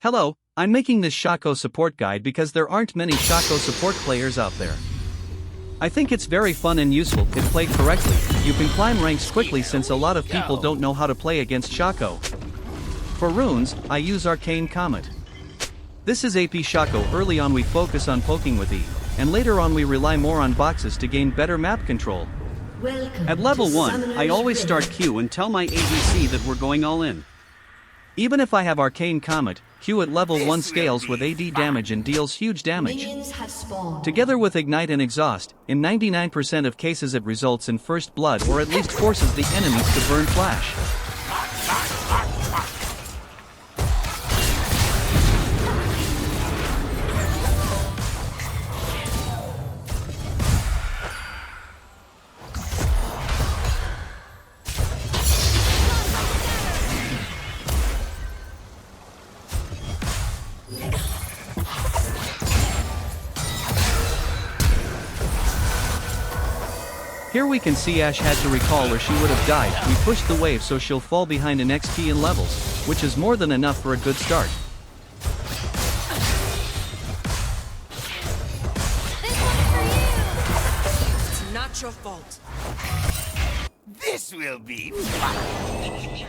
Hello, I'm making this Shaco Support guide because there aren't many Shaco Support players out there. I think it's very fun and useful if played correctly. You can climb ranks quickly since a lot of people don't know how to play against Shaco. For runes, I use Arcane Comet. This is AP Shaco. Early on we focus on poking with E, and later on we rely more on boxes to gain better map control. At level 1, I always start Q and tell my ADC that we're going all in. Even if I have Arcane Comet, Q at level 1 scales with AD damage and deals huge damage. Together with Ignite and Exhaust, in 99% of cases it results in first blood or at least forces the enemies to burn flash. Here we can see Ashe had to recall or she would have died. We pushed the wave so she'll fall behind in XP and levels, which is more than enough for a good start. This one's for you! It's not your fault. This will be fun.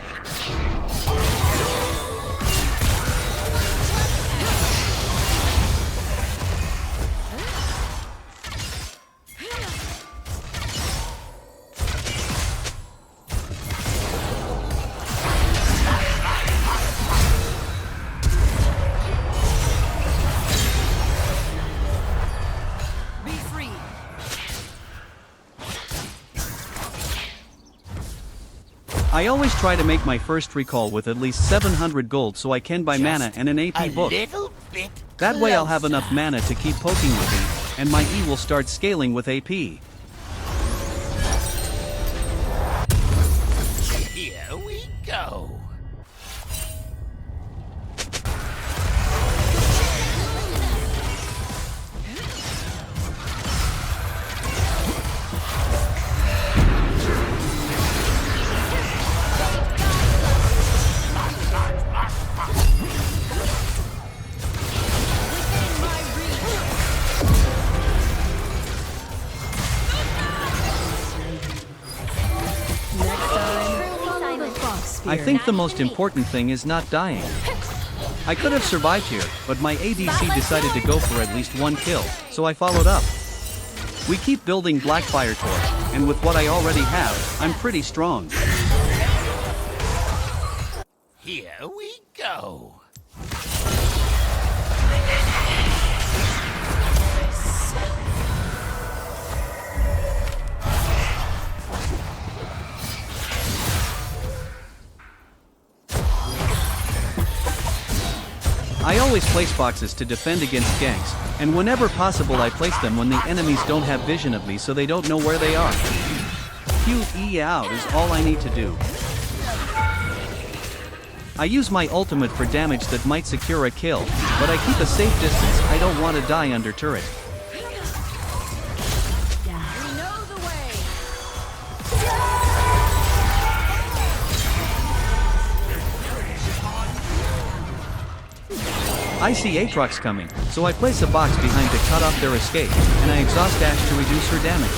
I always try to make my first recall with at least 700 gold so I can buy mana and an AP book. That way I'll have enough mana to keep poking with E, and my E will start scaling with AP. Here we go. I think the most important thing is not dying. I could have survived here, but my ADC decided to go for at least one kill, so I followed up. We keep building Blackfire Torch, and with what I already have, I'm pretty strong. Here we go. I always place boxes to defend against ganks, and whenever possible I place them when the enemies don't have vision of me so they don't know where they are. QE out is all I need to do. I use my ultimate for damage that might secure a kill, but I keep a safe distance. I don't want to die under turret. I see Aatrox coming, so I place a box behind to cut off their escape, and I exhaust Ashe to reduce her damage.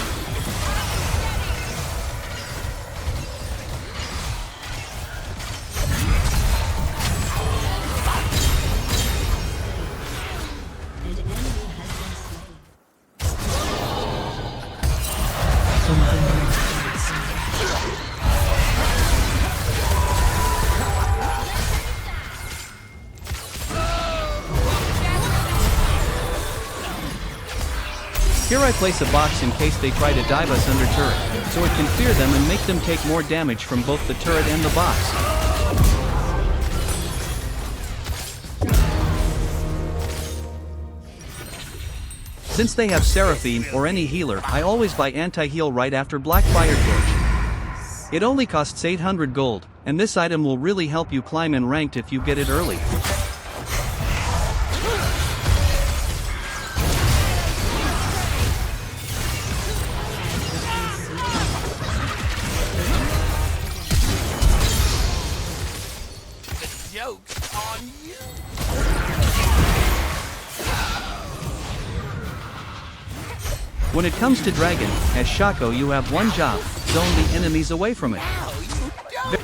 Here I place a box in case they try to dive us under turret, so it can fear them and make them take more damage from both the turret and the box. Since they have Seraphine or any healer, I always buy anti-heal right after Blackfire Torch. It only costs 800 gold, and this item will really help you climb in ranked if you get it early. Joke's on you. When it comes to Dragon, as Shaco you have one job, zone the enemies away from it. Now you don't.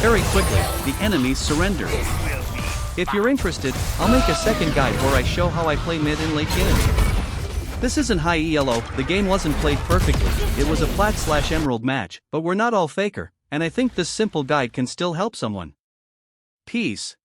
Very quickly, the enemies surrender. If you're interested, I'll make a second guide where I show how I play mid and late game. This isn't high ELO, the game wasn't played perfectly, it was a plat/emerald match, but we're not all faker, and I think this simple guide can still help someone. Peace.